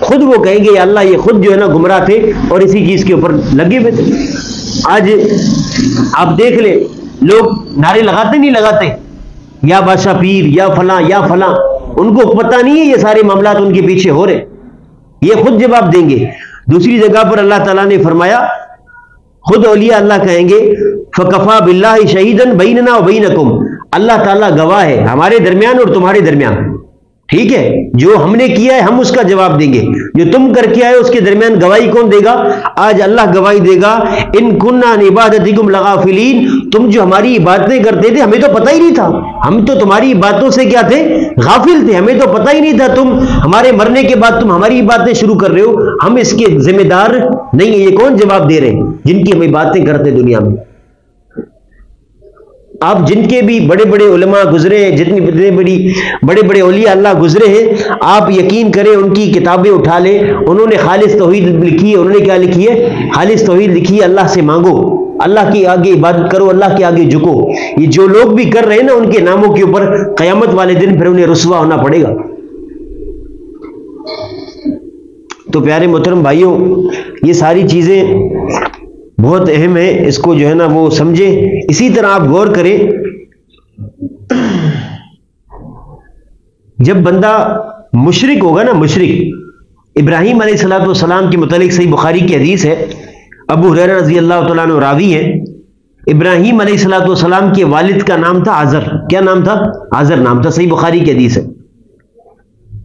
خود وہ کہیں گے یا اللہ یہ خود جو ہے نا گمراہ تھے اور اسی چیز کے اوپر لگے ہوئے تھے. آج آپ دیکھ لیں لوگ نعرے لگاتے نہیں لگاتے, یا بادشاہ پیر یا فلاں یا فلاں, ان کو پتہ نہیں ہے یہ سارے معاملات ان کے پیچھے ہو رہے, یہ خود جواب دیں گے. دوسری جگہ پر اللہ تعالیٰ نے فرمایا, خود اولیاء اللہ کہیں گے فَكَفَى بِاللَّهِ شَهِيدًا بَيْنَنَا وَبَيْنَكُمْ, اللہ تعالیٰ گواہ ہے ہمارے درمیان اور تمہارے درمیان. ٹھیک ہے, جو ہم نے کیا ہے ہم اس کا جواب دیں گے, جو تم کر کے آئے اس کے درمیان گواہی کون دے گا؟ آج اللہ گواہی دے گا, ان كُنَّا عَنْ عِبَادَتِكُمْ لَغَافِلِينَ, تم جو ہماری عبادتیں کرتے تھے ہمیں تو پتہ ہی نہیں تھا, ہم تو تمہاری باتوں سے کیا تھے؟ غافل تھے, ہمیں تو پتہ ہی نہیں تھا, تم ہمارے مرنے کے بعد تم ہماری باتیں شروع کر رہے ہو, ہم اس کے ذمہ دار نہیں ہیں. یہ کون جواب دے رہے ہیں جن کی ہمیں باتیں کرتے دنیا میں؟ آپ جن کے بھی بڑے بڑے علماء گزرے ہیں, جتنی بڑے بڑے اولیاء اللہ گزرے ہیں, آپ یقین کریں ان کی کتابیں اٹھا لیں, انہوں نے خالص توحید لکھی ہے. انہوں نے کیا لکھی ہے؟ خالص توحید لکھی ہے. اللہ سے مانگو, اللہ کی آگے عبادت کرو, اللہ کے آگے جھکو. یہ جو لوگ بھی کر رہے ہیں نا ان کے ناموں کے اوپر قیامت والے دن پھر انہیں رسوا ہونا پڑے گا. تو پیارے محترم بھائیوں, یہ ساری چیزیں بہت اہم ہے, اس کو جو ہے نا وہ سمجھیں. اسی طرح آپ غور کریں, جب بندہ مشرک ہوگا نا, مشرک, ابراہیم علیہ السلام کے متعلق صحیح بخاری کی حدیث ہے, ابو ہریرہ رضی اللہ تعالیٰ عنہ راوی ہیں. ابراہیم علیہ السلام کے والد کا نام تھا آزر. کیا نام تھا؟ آزر نام تھا, صحیح بخاری کی حدیث ہے.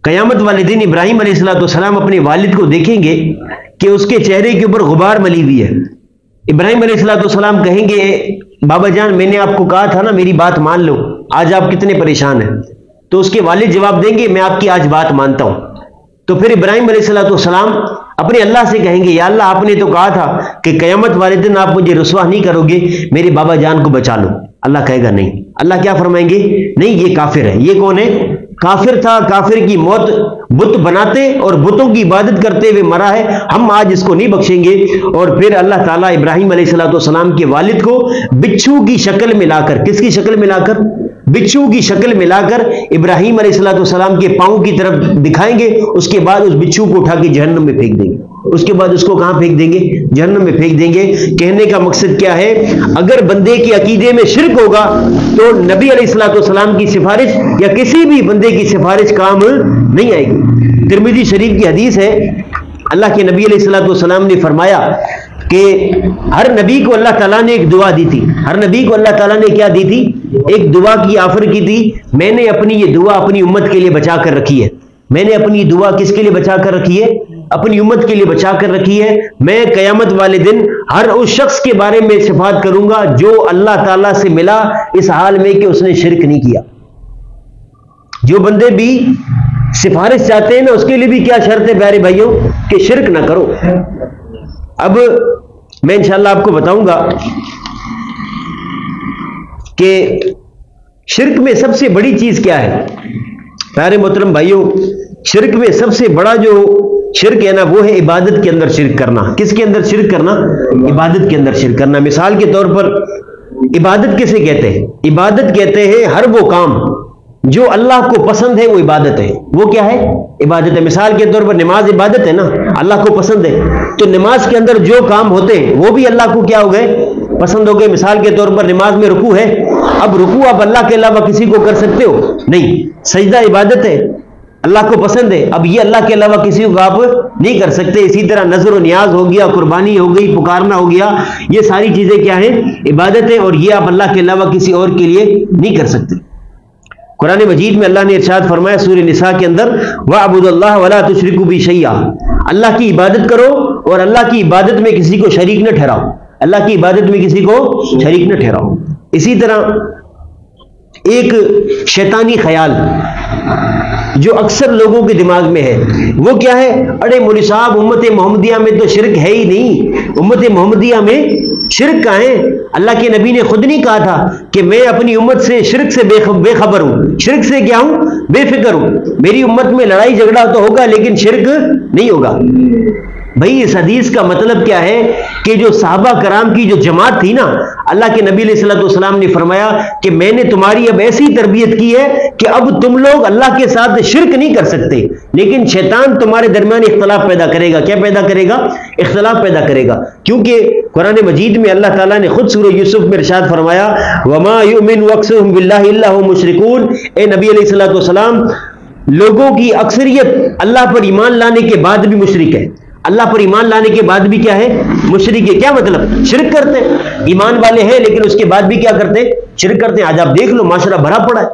قیامت والے دن ابراہیم علیہ السلام اپنے والد کو دیکھیں گے کہ اس کے چہرے کے اوپر غبار ملی ہوئی ہے. ابراہیم علیہ السلام کہیں گے, بابا جان میں نے آپ کو کہا تھا نا میری بات مان لو, آج آپ کتنے پریشان ہیں؟ تو اس کے والد جواب دیں گے میں آپ کی آج بات مانتا ہوں. تو پھر ابراہیم علیہ السلام اپنے اللہ سے کہیں گے, یا اللہ آپ نے تو کہا تھا کہ قیامت والے دن آپ مجھے رسوا نہیں کرو گے, میرے بابا جان کو بچا لو. اللہ کہے گا نہیں. اللہ کیا فرمائیں گے؟ نہیں, یہ کافر ہے. یہ کون ہے؟ کافر تھا, کافر کی موت بت بناتے اور بتوں کی عبادت کرتے ہوئے مرا ہے, ہم آج اس کو نہیں بخشیں گے. اور پھر اللہ تعالیٰ ابراہیم علیہ السلام کے والد کو بچھو کی شکل میں لا کر, کس کی شکل میں لا کر؟ بچھو کی شکل میں لا کر ابراہیم علیہ السلام کے پاؤں کی طرف دکھائیں گے. اس کے بعد اس بچھو کو اٹھا کے جہنم میں پھینک دیں گے. اس کے بعد اس کو کہاں پھینک دیں گے؟ جہنم میں پھینک دیں گے. کہنے کا مقصد کیا ہے؟ اگر بندے کے عقیدے میں شرک ہوگا تو نبی علیہ السلام کی سفارش یا کسی بھی بندے کی سفارش کام نہیں آئے گی. ترمذی شریف کی حدیث ہے, اللہ کے نبی علیہ السلام نے فرمایا کہ ہر نبی کو اللہ تعالیٰ نے ایک دعا دی تھی. ہر نبی کو اللہ تعالیٰ نے کیا دی تھی؟ ایک دعا کی آفر کی تھی. میں نے اپنی یہ دعا اپنی امت کے لیے بچا کر رکھی ہے. میں نے اپنی دعا کس کے لیے بچا کر رکھی ہے؟ اپنی امت کے لیے بچا کر رکھی ہے. میں قیامت والے دن ہر اس شخص کے بارے میں شفاعت کروں گا جو اللہ تعالیٰ سے ملا اس حال میں کہ اس نے شرک نہیں کیا. جو بندے بھی سفارش چاہتے ہیں نا اس کے لیے بھی کیا شرط ہے پیارے بھائیوں؟ کہ شرک نہ کرو. اب میں انشاءاللہ آپ کو بتاؤں گا کہ شرک میں سب سے بڑی چیز کیا ہے. پیارے محترم بھائیوں, شرک میں سب سے بڑا جو شرک ہے نا وہ ہے عبادت کے اندر شرک کرنا. کس کے اندر شرک کرنا؟ عبادت کے اندر شرک کرنا. مثال کے طور پر عبادت کسے کہتے ہیں؟ عبادت کہتے ہیں ہر وہ کام جو اللہ کو پسند ہے وہ عبادت ہے. وہ کیا ہے؟ عبادت ہے. مثال کے طور پر نماز عبادت ہے نا, اللہ کو پسند ہے. تو نماز کے اندر جو کام ہوتے ہیں وہ بھی اللہ کو کیا ہو گئے؟ پسند ہو گئے. مثال کے طور پر نماز میں رکوع ہے, اب رکوع آپ اللہ کے علاوہ کسی کو کر سکتے ہو؟ نہیں. سجدہ عبادت ہے, اللہ کو پسند ہے, اب یہ اللہ کے علاوہ کسی کو آپ نہیں کر سکتے. اسی طرح نظر و نیاز ہو گیا, قربانی ہو گئی, پکارنا ہو گیا, یہ ساری چیزیں کیا ہیں؟ عبادت ہے, اور یہ آپ اللہ کے علاوہ کسی اور کے لیے نہیں کر سکتے. قرآن مجید میں اللہ نے ارشاد فرمایا سورہ نساء کے اندر, وَاعْبُدُوا اللَّهَ وَلَا تُشْرِكُوا بِهِ شَيْئًا, اللہ کی عبادت کرو اور اللہ کی عبادت میں کسی کو شریک نہ ٹھہراؤ. اللہ کی عبادت میں کسی کو شریک نہ ٹھہراؤ. اسی طرح ایک شیطانی خیال جو اکثر لوگوں کے دماغ میں ہے وہ کیا ہے؟ ارے مولوی صاحب امت محمدیہ میں تو شرک ہے ہی نہیں, امت محمدیہ میں شرک کہاں ہے؟ اللہ کے نبی نے خود نہیں کہا تھا کہ میں اپنی امت سے شرک سے بے خبر ہوں, شرک سے کیا ہوں؟ بے فکر ہوں. میری امت میں لڑائی جھگڑا تو ہوگا لیکن شرک نہیں ہوگا. بھائی اس حدیث کا مطلب کیا ہے کہ جو صحابہ کرام کی جو جماعت تھی نا، اللہ کے نبی علیہ الصلوۃ والسلام نے فرمایا کہ میں نے تمہاری اب ایسی تربیت کی ہے کہ اب تم لوگ اللہ کے ساتھ شرک نہیں کر سکتے، لیکن شیطان تمہارے درمیان اختلاف پیدا کرے گا۔ کیا پیدا کرے گا؟ اختلاف پیدا کرے گا، کیونکہ قرآن مجید میں اللہ تعالیٰ نے خود سورہ یوسف میں ارشاد فرمایا وما یؤمن اکثرهم باللہ الا هم مشرکون، اے نبی علیہ الصلوۃ والسلام لوگوں کی اکثریت اللہ پر ایمان لانے کے بعد بھی مشرک ہے، اللہ پر ایمان لانے کے بعد بھی کیا ہے؟ مشرک ہے۔ کیا مطلب؟ شرک کرتے ہیں، ایمان والے ہیں لیکن اس کے بعد بھی کیا کرتے ہیں؟ شرک کرتے ہیں۔ آج آپ دیکھ لو معاشرہ بھرا پڑا ہے،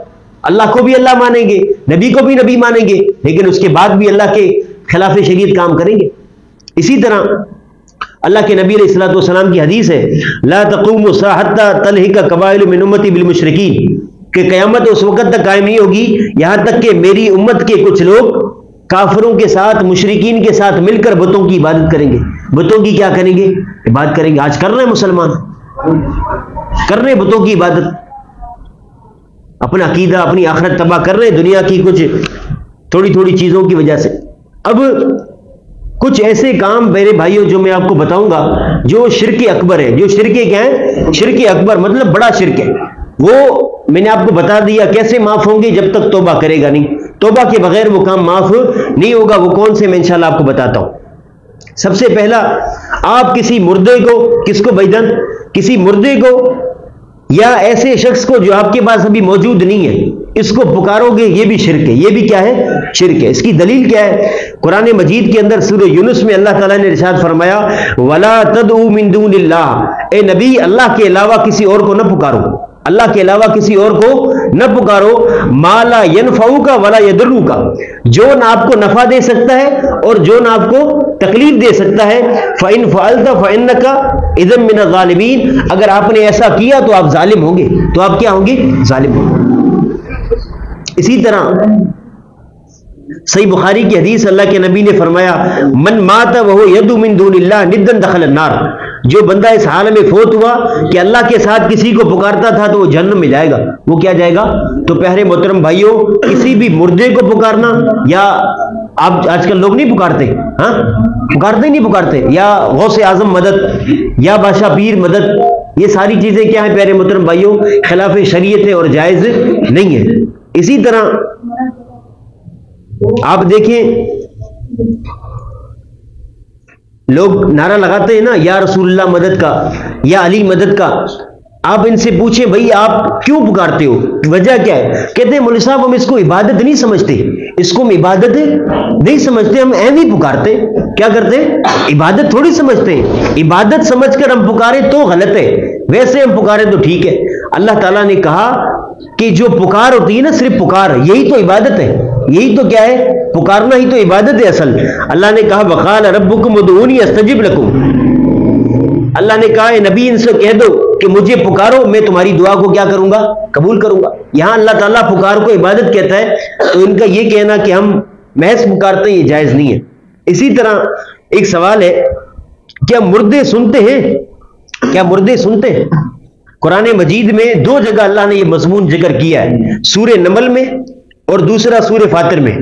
اللہ کو بھی اللہ مانیں گے، نبی کو بھی نبی مانیں گے، لیکن اس کے بعد بھی اللہ کے خلاف شریعت کام کریں گے۔ اسی طرح اللہ کے نبی علیہ الصلوۃ والسلام کی حدیث ہے لا تقوم الساعة حتى تلحق قبائل من امتی بالمشرکین، کہ قیامت اس وقت تک قائم نہیں ہوگی یہاں تک کہ میری امت کے کچھ لوگ کافروں کے ساتھ، مشرکین کے ساتھ مل کر بتوں کی عبادت کریں گے۔ بتوں کی کیا کریں گے؟ عبادت کریں گے۔ آج کر رہے ہیں مسلمان، کر رہے ہیں بتوں کی عبادت، اپنا عقیدہ اپنی آخرت تباہ کر رہے ہیں دنیا کی کچھ تھوڑی تھوڑی چیزوں کی وجہ سے۔ اب کچھ ایسے کام میرے بھائیوں جو میں آپ کو بتاؤں گا جو شرک اکبر ہے۔ جو شرک کیا ہے؟ شرک اکبر مطلب بڑا شرک ہے۔ وہ میں نے آپ کو بتا دیا کیسے معاف ہوں گے، جب تک توبہ کرے گا نہیں، توبہ کے بغیر وہ کام معاف نہیں ہوگا۔ وہ کون سے میں انشاءاللہ آپ کو بتاتا ہوں۔ سب سے پہلا، آپ کسی مردے کو، کس کو بھائیدن؟ کسی مردے کو یا ایسے شخص کو جو آپ کے پاس ابھی موجود نہیں ہے، اس کو پکارو گے، یہ بھی شرک ہے۔ یہ بھی کیا ہے؟ شرک ہے۔ اس کی دلیل کیا ہے؟ قرآن مجید کے اندر سورہ یونس میں اللہ تعالیٰ نے ارشاد فرمایا وَلَا تَدْعُوا مِن دُونِ اللَّهِ، اے نبی اللہ کے علاوہ کسی اور کو نہ پکارو، اللہ کے علاوہ کسی اور کو نہ پکارو، مَا لَا يَنْفَعُكَ وَلَا يَضُرُّكَ، جو نہ آپ کو نفع دے سکتا ہے اور جو نہ آپ کو تکلیف دے سکتا ہے۔ فَإِنْ فَعَلْتَ فَإِنَّكَ إِذًا مِنَ الظَّالِمِينَ، اگر آپ نے ایسا کیا تو آپ ظالم ہوں گے۔ تو آپ کیا ہوں گے؟ ظالم ہوں گے۔ اسی طرح صحیح بخاری کی حدیث اللہ کے نبی نے فرمایا من مات وهو يدعو من دون اللہ ندا دخل النار، جو بندہ اس حال میں فوت ہوا کہ اللہ کے ساتھ کسی کو پکارتا تھا تو وہ جہنم میں جائے گا۔ وہ کیا جائے گا؟ تو پیارے محترم بھائیوں، کسی بھی مردے کو پکارنا، یا آپ آج کل لوگ نہیں پکارتے، ہاں پکارتے ہی نہیں پکارتے، یا غوث اعظم مدد یا بادشاہ پیر مدد، یہ ساری چیزیں کیا ہیں پیارے محترم بھائیوں؟ خلاف شریعت ہے اور جائز نہیں ہے۔ اسی طرح آپ دیکھیں لوگ نعرہ لگاتے ہیں نا یا رسول اللہ مدد کا یا علی مدد کا، آپ ان سے پوچھیں بھائی آپ کیوں پکارتے ہو، وجہ کیا ہے؟ کہتے ہیں مولوی صاحب ہم اس کو عبادت نہیں سمجھتے، اس کو ہم عبادت نہیں سمجھتے، ہم ایم ہی پکارتے۔ کیا کرتے ہیں؟ عبادت تھوڑی سمجھتے ہیں، عبادت سمجھ کر ہم پکارے تو غلط ہے، ویسے ہم پکارے تو ٹھیک ہے۔ اللہ تعالیٰ نے کہا کہ جو پکار ہوتی ہے نا، صرف پکار، یہی تو عبادت ہے، یہی تو کیا ہے؟ پکارنا ہی تو عبادت ہے اصل۔ اللہ نے کہا وقال ربکم ادعونی استجب لکم، اللہ نے کہا اے نبی ان سے کہہ دو کہ مجھے پکارو، میں تمہاری دعا کو کیا کروں گا؟ قبول کروں گا۔ یہاں اللہ تعالیٰ پکار کو عبادت کہتا ہے، تو ان کا یہ کہنا کہ ہم محض پکارتے ہیں یہ جائز نہیں ہے۔ اسی طرح ایک سوال ہے، کیا مردے سنتے ہیں؟ کیا مردے سنتے ہیں؟ قرآن مجید میں دو جگہ اللہ نے یہ مضمون ذکر کیا ہے، سورہ نمل میں اور دوسرا سورہ فاطر میں۔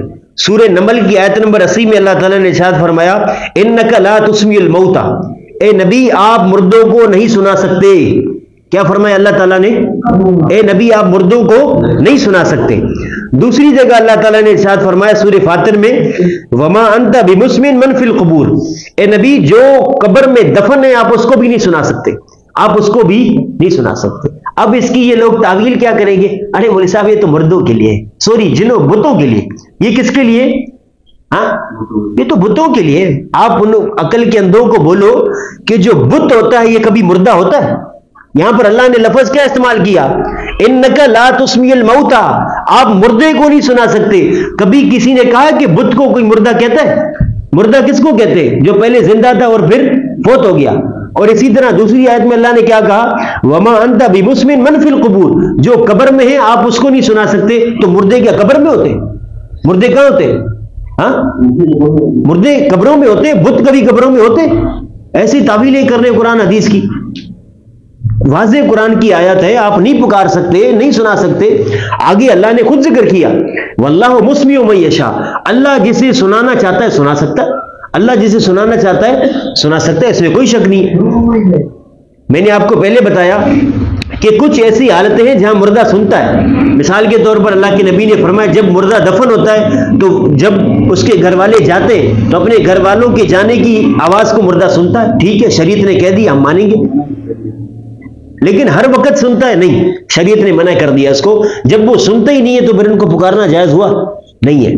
سورہ نمل کی آیت نمبر 80 میں اللہ تعالیٰ نے ارشاد فرمایا انک لا تسمیع الموتى، اے نبی آپ مردوں کو نہیں سنا سکتے۔ کیا فرمایا اللہ تعالیٰ نے؟ اے نبی آپ مردوں کو نہیں سنا سکتے۔ دوسری جگہ اللہ تعالیٰ نے ارشاد فرمایا سورہ فاطر میں وما انت بمسمع من فی القبور، اے نبی جو قبر میں دفن ہے آپ اس کو بھی نہیں سنا سکتے، آپ اس کو بھی نہیں سنا سکتے۔ اب اس کی یہ لوگ تعویل کیا کریں گے؟ ارے مولوی صاحب یہ تو مردوں کے لیے، سوری جنوں بتوں کے لیے۔ یہ کس کے لیے؟ ہاں یہ تو بتوں کے لیے۔ آپ ان عقل کے اندھوں کو بولو کہ جو بت ہوتا ہے یہ کبھی مردہ ہوتا ہے؟ یہاں پر اللہ نے لفظ کیا استعمال کیا؟ انک لا تسمیع الموتى، آپ مردے کو نہیں سنا سکتے۔ کبھی کسی نے کہا کہ بت کو کوئی مردہ کہتا ہے؟ مردہ کس کو کہتے ہیں؟ جو پہلے زندہ تھا اور پھر فوت ہو گیا۔ اور اسی طرح دوسری آیت میں اللہ نے کیا کہا وما انت بمسمع من فی القبور، جو قبر میں ہیں آپ اس کو نہیں سنا سکتے۔ تو مردے کیا قبر میں ہوتے؟ مردے کہاں ہوتے؟ ہاں مردے قبروں میں ہوتے، بت کبھی قبروں میں ہوتے؟ ایسی تعویلیں کر رہے قرآن حدیث کی۔ واضح قرآن کی آیت ہے، آپ نہیں پکار سکتے، نہیں سنا سکتے۔ آگے اللہ نے خود ذکر کیا واللہ مسمیع من یشاء، اللہ جسے سنانا چاہتا ہے سنا سکتا ہے، اللہ جسے سنانا چاہتا ہے سنا سکتا ہے، اس میں کوئی شک نہیں ہے۔ میں نے آپ کو پہلے بتایا کہ کچھ ایسی حالتیں ہیں جہاں مردہ سنتا ہے۔ مثال کے طور پر اللہ کے نبی نے فرمایا جب مردہ دفن ہوتا ہے تو جب اس کے گھر والے جاتے تو اپنے گھر والوں کے جانے کی آواز کو مردہ سنتا ہے، ٹھیک ہے، شریعت نے کہہ دی ہم مانیں گے، لیکن ہر وقت سنتا ہے نہیں، شریعت نے منع کر دیا اس کو۔ جب وہ سنتا ہی نہیں ہے تو پھر ان کو پکارنا جائز ہوا نہیں ہے۔